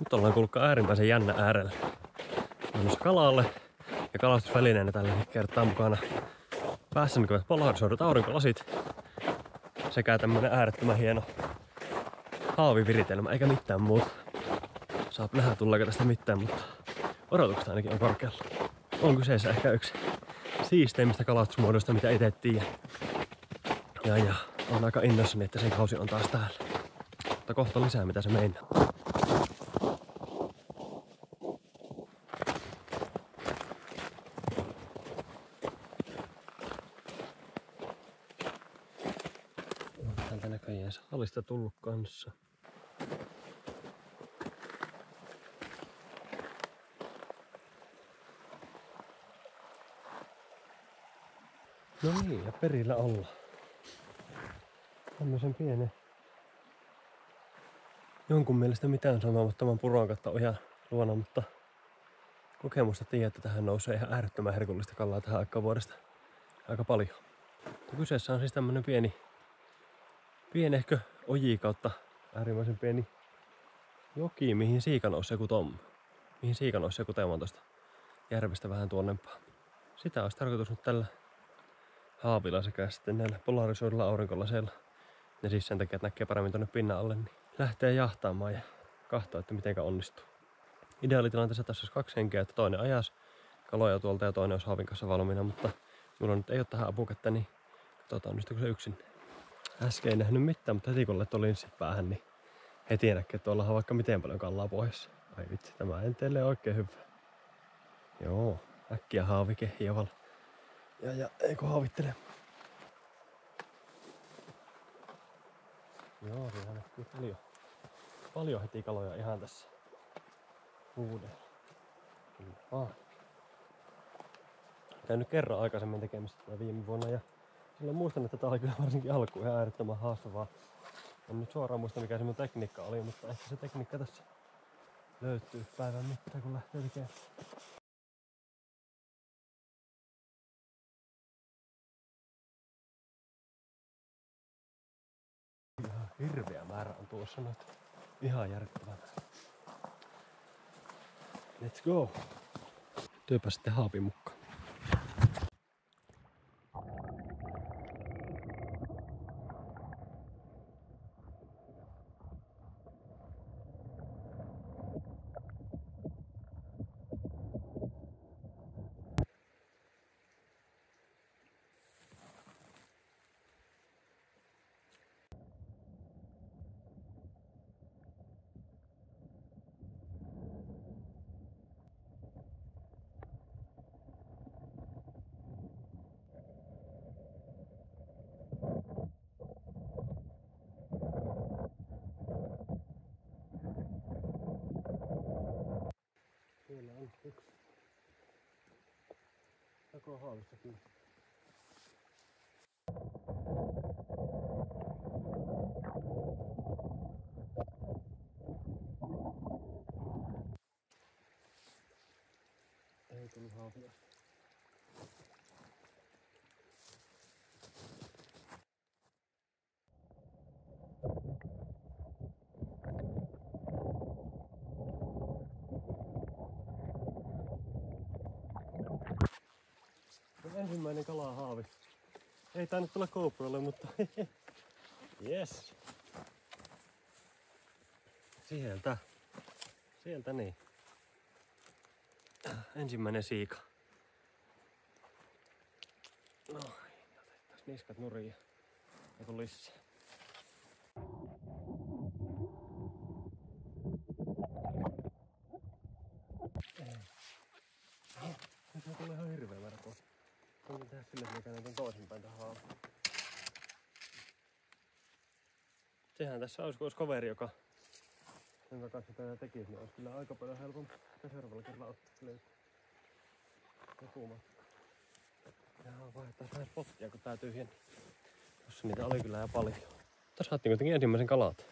Nyt ollaan kuulkaa äärimmäisen jännä äärellä. Menossa kalalle ja kalastusvälineenä tällä kertaa mukana päässänikö polarisoidut aurinkolasit sekä tämmönen äärettömän hieno haaviviritelmä, eikä mitään muuta. Saa nähdä tuleeko tästä mitään, mutta odotukset ainakin on korkealla. On kyseessä ehkä yksi siisteimmistä kalastusmuodoista, mitä itse tiedän. Ja on aika innoissani, että sen kausi on taas täällä. Mutta kohta lisää, mitä se meinaa. Täältä näköjään saalista tullut kanssa. No niin, ja perillä ollaan. Tämmösen pienen, jonkun mielestä mitään sanomattoman puronkatta ojan luona, mutta kokemusta tiedät, että tähän nousee ihan äärettömän herkullista kalaa tähän aikaan vuodesta aika paljon. Ja kyseessä on siis tämmönen pienehkö oji kautta äärimmäisen pieni joki, mihin siika nousee joku tommo. Mihin siika nousee joku teeman tosta järvestä vähän tuonnempaa. Sitä olisi tarkoitus nyt tällä haavilla sekä sitten näillä polarisoidulla aurinkolaseilla. Ja siis sen takia, että näkee paremmin tonne pinnan alle, niin lähtee jahtaamaan ja kahtoo, että mitenkä onnistuu. Ideaalitilanteessa tässä olisi 2 henkeä, että toinen ajas kaloja tuolta ja toinen olisi haavin kanssa valmiina, mutta mulla nyt ei ole tähän apukättä, niin katsotaan onnistuuko se yksin. Äsken ei nähnyt mitään, mutta heti kun laittoi linssit päähän, niin heti näkee, että tuolla on vaikka miten paljon kallaa pohjassa. Ai vitsi, tämä entelee oikein hyvä. Joo, äkkiä haavi kehjavalla. Ja eikö haavittele? Joo, siinä näkyy paljon heti kaloja ihan tässä uudella. Kyllä vaan. Käynyt kerran aikaisemmin tekemässä tätä viime vuonna ja silloin muistan, että tää oli kyllä varsinkin alkuun ihan äärettömän haastavaa. En nyt suoraan muista mikä se mun tekniikka oli, mutta ehkä se tekniikka tässä löytyy päivän mittaan kun lähtee tekemään. Ihan hirveä määrä on tuossa noita. Ihan järkyttävää. Let's go! Työpä sitten haapin mukaan. Siellä on yksi. Tako haavissa kyllä. Ei tullut haavia. Ensimmäinen kalahaavi. Ei tainnut tulla GoProlle, mutta yes. Sieltä niin. Ensimmäinen siika. No, otetaan niskat nurin ja joku lisää. Nyt tulee ihan hirveä määrä pois. Voin tehdä sille, että mikä näitä on toisinpäin tähän haaviin. Sehän tässä olisi kaveri, jonka kanssa tätä tekisi, niin olisi kyllä aika paljon helpompi seuraavalla kerralla ottaa löytyy. Joku matka. Ja vaihdetaan vähän spottia, kun tää tyhjeni. Tossa niitä oli kyllä jo paljon. Tässä saatiin kuitenkin ensimmäisen kalat.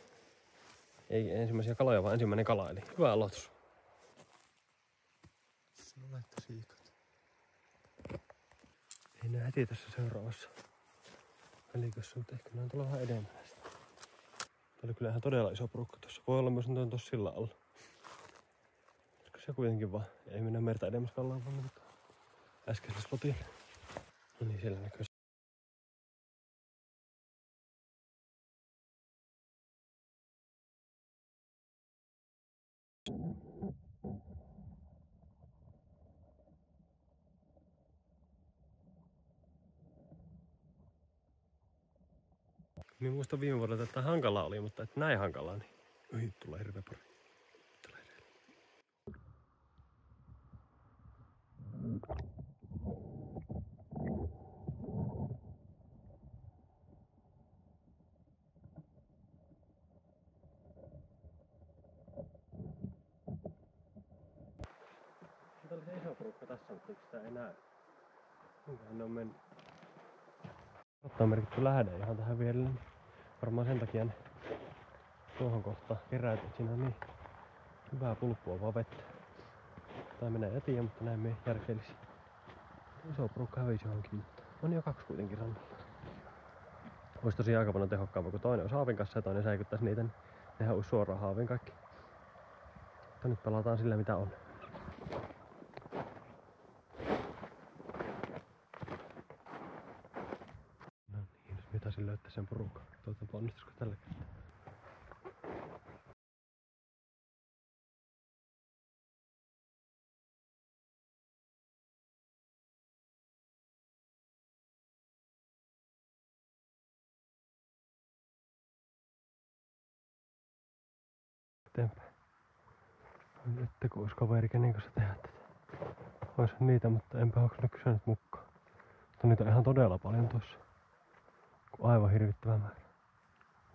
Ei ensimmäisiä kaloja, vaan ensimmäinen kala, eli hyvä aloitus. Se on laittaa siikat. Ei ne heti tässä seuraavassa välikössä, mutta ehkä ne on tuolla vähän edemmästä. Tää oli kyllä ihan todella iso porukka tossa. Voi olla myös, että on tossa sillä alla. se kuitenkin vaan. Ei mennä merta edemmäs kallaan vaan mennä äskeisellä spotilla. No niin, siellä näkyy. Minä muistan viime vuodelta, että hankalaa oli, mutta että näin hankalaa, niin oi, tulee hirveä pori. Tulee edellä. Tämä oli se iso porukka tässä, mutta sitä ei näy. Minkähän ne on mennyt? Ottaa merkitty lähde ihan tähän vierelle. Varmaan sen takia ne tuohon kohtaan keräät, että siinä on niin hyvää pulppua vaan vettä. Tai menee ja tiedä, mutta näin me järkeilisi. Iso porukka hävisi johonkin. On jo 2 kuitenkin rannalla. Olisi tosiaan aika paljon tehokkaampaa, kun toinen olisi haavin kanssa ja toinen säikyttäisi niitä, niin nehän olisi suoraan haavin kaikki. Mutta nyt pelataan sillä mitä on. No niin, jos me taisin löytää sen porukan. Toivotaan onnistuisiko tällä kertaa. Eteenpäin. Nyt kun olisi kaveri, kenen kanssa tehdä tätä. Ois niitä, mutta enpä ole kysynyt mukaan. Mutta niitä on ihan todella paljon tossa. Aivan hirvittävä määrä.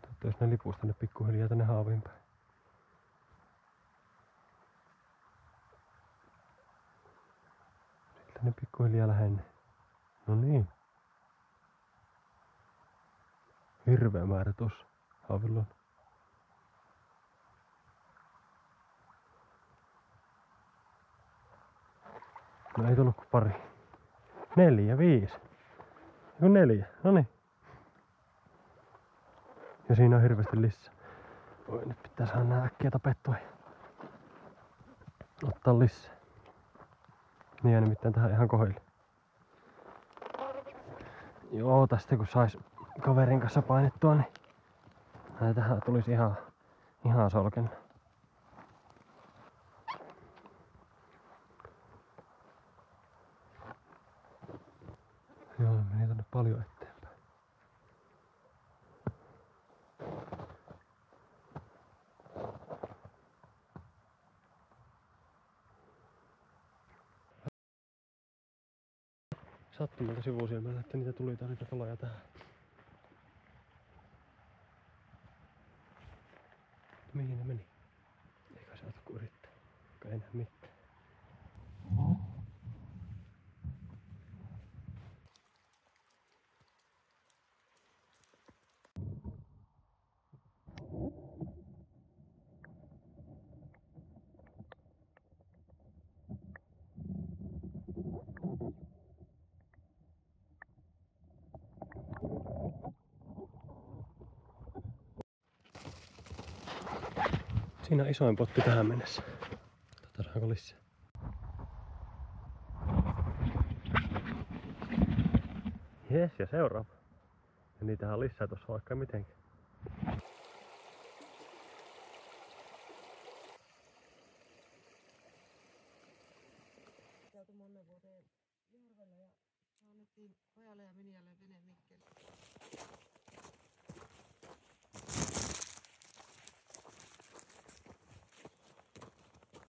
Totta jos ne lipuisi tänne pikkuhiljaa tänne haaviin päin. Siltä ne pikkuhiljaa lähenee. No niin. Hirveä määrä tossa haavilla on. No ei tullut kuin pari. 4, 5. Joku 4, noniin. Ja siinä on hirveästi lisää. Oi, nyt pitää saada nää äkkiä tapettua ja ottaa lisää. Niin ja nimittäin tähän ihan kohdille. Joo, tästä kun sais kaverin kanssa painettua, niin näitähän tulisi ihan solken. Joo, meni tonne paljon eteenpäin. Sattumalta sivusilmällä, että niitä tuli niitä kaloja tähän. Mihin ne meni? Eikä se kun yrittää. Eikä enää mitään. Siinä on isoin potti tähän mennessä. Katsotaanko lisää. Jes, ja seuraava. Ja niitähän on lisää tossa vaikka mitenkin. Monen vuoteen järvellä ja annettiin pojalle ja minialle